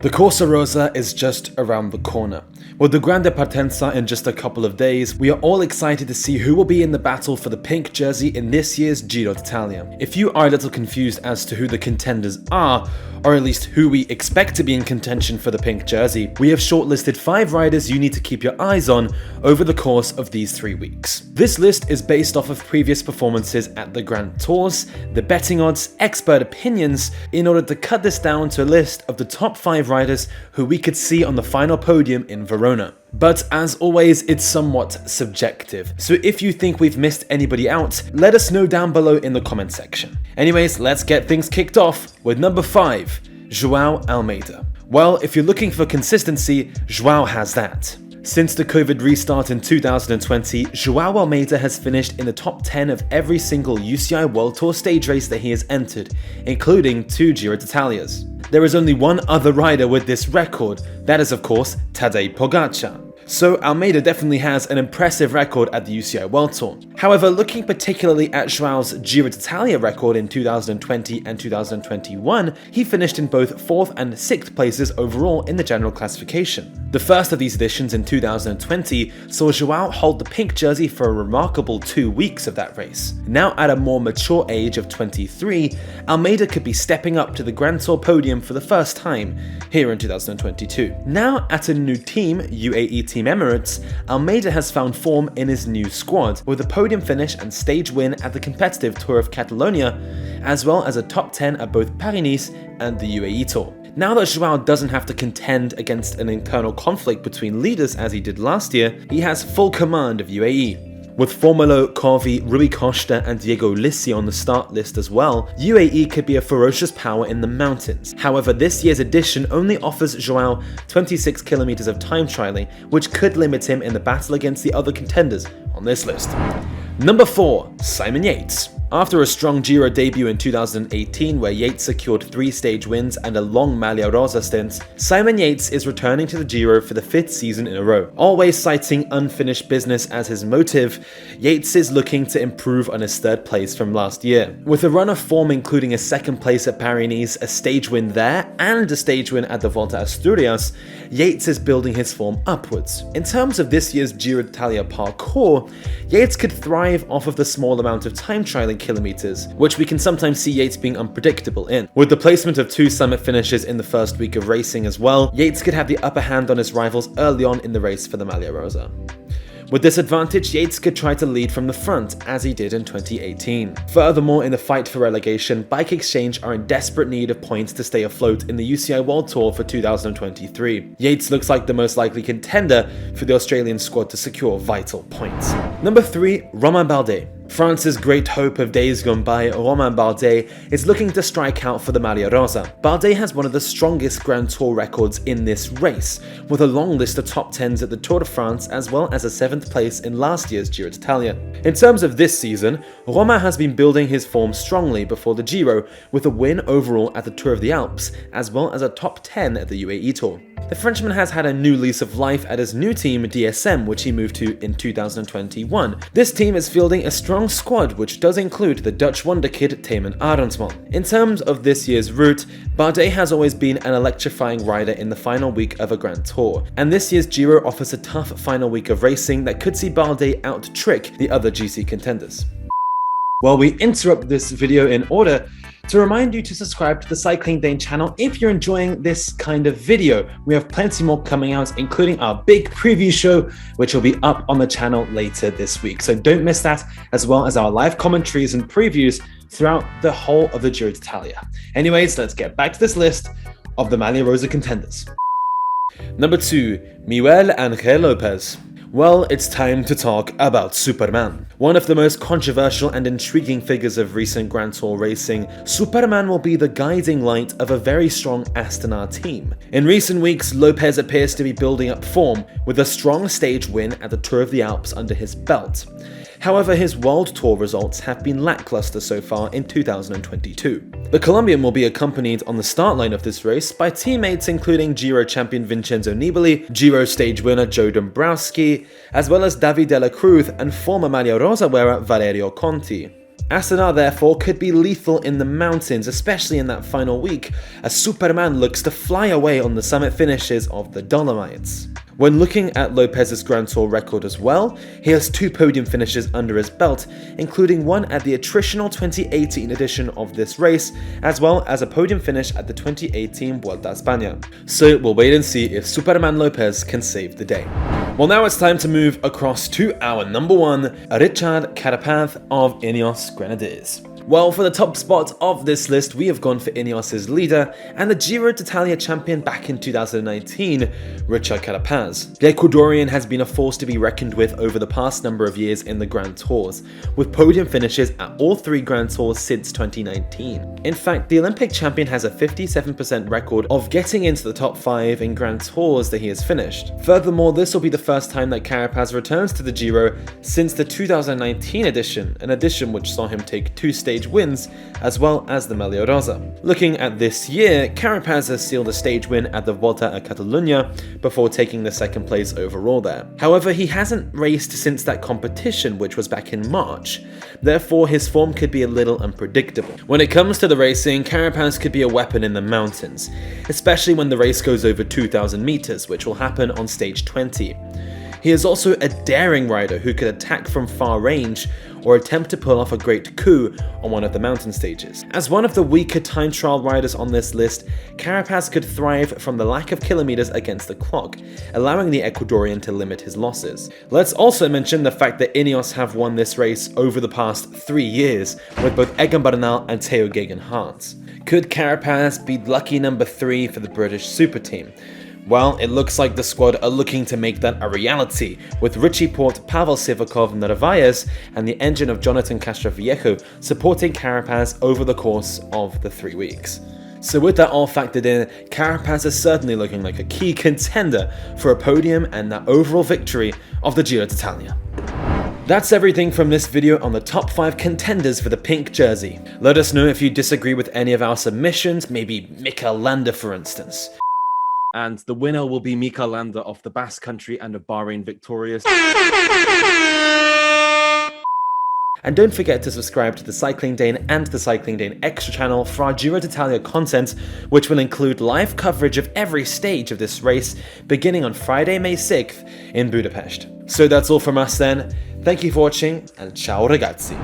The Corsa Rosa is just around the corner. With the Grande Partenza in just a couple of days, we are all excited to see who will be in the battle for the pink jersey in this year's Giro d'Italia. If you are a little confused as to who the contenders are, or at least who we expect to be in contention for the pink jersey, we have shortlisted 5 riders you need to keep your eyes on over the course of these 3 weeks. This list is based off of previous performances at the Grand Tours, the betting odds, expert opinions, in order to cut this down to a list of the top 5 riders who we could see on the final podium in Verona. But as always, it's somewhat subjective, so if you think we've missed anybody out, let us know down below in the comment section. Anyways, let's get things kicked off with number 5, Joao Almeida. Well, if you're looking for consistency, Joao has that. Since the COVID restart in 2020, Joao Almeida has finished in the top 10 of every single UCI World Tour stage race that he has entered, including 2 Giro d'Italias. There is only one other rider with this record, that is of course Tadej Pogacar. So Almeida definitely has an impressive record at the UCI World Tour. However, looking particularly at Joao's Giro d'Italia record in 2020 and 2021, he finished in both 4th and 6th places overall in the general classification. The first of these editions in 2020 saw Joao hold the pink jersey for a remarkable 2 weeks of that race. Now at a more mature age of 23, Almeida could be stepping up to the Grand Tour podium for the first time here in 2022. Now at a new team, UAE Team Emirates, Almeida has found form in his new squad, with a podium finish and stage win at the competitive Tour of Catalonia, as well as a top 10 at both Paris-Nice and the UAE Tour. Now that Joao doesn't have to contend against an internal conflict between leaders as he did last year, he has full command of UAE. With Formolo, Corvi, Rui Costa and Diego Ulissi on the start list as well, UAE could be a ferocious power in the mountains. However, this year's edition only offers Joao 26 kilometers of time trialing, which could limit him in the battle against the other contenders on this list. Number 4, Simon Yates. After a strong Giro debut in 2018 where Yates secured 3 stage wins and a long Maglia Rosa stint, Simon Yates is returning to the Giro for the 5th season in a row. Always citing unfinished business as his motive, Yates is looking to improve on his 3rd place from last year. With a run of form including a 2nd place at Paris-Nice, a stage win there, and a stage win at the Volta a Asturias, Yates is building his form upwards. In terms of this year's Giro d'Italia parcours, Yates could thrive off of the small amount of time trialing kilometers, which we can sometimes see Yates being unpredictable in. With the placement of 2 summit finishes in the first week of racing as well, Yates could have the upper hand on his rivals early on in the race for the Maglia Rosa. With this advantage, Yates could try to lead from the front, as he did in 2018. Furthermore, in the fight for relegation, Bike Exchange are in desperate need of points to stay afloat in the UCI World Tour for 2023. Yates looks like the most likely contender for the Australian squad to secure vital points. Number 3, Romain Balde. France's great hope of days gone by, Romain Balde, is looking to strike out for the Maglia Rosa. Balde has one of the strongest Grand Tour records in this race, with a long list of top 10s at the Tour de France as well as a 7th place in last year's Giro d'Italia. In terms of this season, Romain has been building his form strongly before the Giro, with a win overall at the Tour of the Alps, as well as a top 10 at the UAE Tour. The Frenchman has had a new lease of life at his new team DSM, which he moved to in 2021. This team is fielding a strong squad, which does include the Dutch wonderkid Thymen Arensman. In terms of this year's route, Balde has always been an electrifying rider in the final week of a Grand Tour, and this year's Giro offers a tough final week of racing that could see Balde out-trick the other GC contenders. Well, we interrupt this video in order to remind you to subscribe to the Cycling Dane channel if you're enjoying this kind of video. We have plenty more coming out, including our big preview show, which will be up on the channel later this week. So don't miss that, as well as our live commentaries and previews throughout the whole of the Giro d'Italia. Anyways, let's get back to this list of the Maglia Rosa contenders. Number 2, Miguel Angel Lopez. Well, it's time to talk about Superman. One of the most controversial and intriguing figures of recent Grand Tour racing, Superman will be the guiding light of a very strong Astana team. In recent weeks, Lopez appears to be building up form, with a strong stage win at the Tour of the Alps under his belt. However, his World Tour results have been lackluster so far in 2022. The Colombian will be accompanied on the start line of this race by teammates including Giro champion Vincenzo Nibali, Giro stage winner Joe Dombrowski, as well as David de la Cruz and former Maglia Rosa wearer Valerio Conti. Astana therefore could be lethal in the mountains, especially in that final week, as Superman looks to fly away on the summit finishes of the Dolomites. When looking at Lopez's Grand Tour record as well, he has 2 podium finishes under his belt, including one at the attritional 2018 edition of this race, as well as a podium finish at the 2018 Vuelta a España. So we'll wait and see if Superman Lopez can save the day. Well, now it's time to move across to our number 1, Richard Carapaz of Ineos Grenadiers. Well, for the top spot of this list, we have gone for Ineos' leader and the Giro d'Italia champion back in 2019, Richard Carapaz. The Ecuadorian has been a force to be reckoned with over the past number of years in the Grand Tours, with podium finishes at all 3 Grand Tours since 2019. In fact, the Olympic champion has a 57% record of getting into the top 5 in Grand Tours that he has finished. Furthermore, this will be the first time that Carapaz returns to the Giro since the 2019 edition, an edition which saw him take 2 stage wins, as well as the Maglia Rosa. Looking at this year, Carapaz has sealed a stage win at the Volta a Catalunya before taking the 2nd place overall there. However, he hasn't raced since that competition, which was back in March. Therefore, his form could be a little unpredictable. When it comes to the racing, Carapaz could be a weapon in the mountains, especially when the race goes over 2,000 meters, which will happen on stage 20. He is also a daring rider who could attack from far range or attempt to pull off a great coup on one of the mountain stages. As one of the weaker time trial riders on this list, Carapaz could thrive from the lack of kilometers against the clock, allowing the Ecuadorian to limit his losses. Let's also mention the fact that Ineos have won this race over the past 3 years, with both Egan Bernal and Theo Geoghegan-Hart. Could Carapaz be lucky number 3 for the British super team? Well, it looks like the squad are looking to make that a reality, with Richie Porte, Pavel Sivakov, Narvaez, and the engine of Jonathan Castroviejo supporting Carapaz over the course of the 3 weeks. So with that all factored in, Carapaz is certainly looking like a key contender for a podium and that overall victory of the Giro d'Italia. That's everything from this video on the top 5 contenders for the pink jersey. Let us know if you disagree with any of our submissions, maybe Mikel Landa for instance. And the winner will be Mikel Landa of the Basque Country and of Bahrain Victorious. And don't forget to subscribe to the Cycling Dane and the Cycling Dane Extra channel for our Giro d'Italia content, which will include live coverage of every stage of this race, beginning on Friday, May 6th in Budapest. So that's all from us then. Thank you for watching, and ciao ragazzi.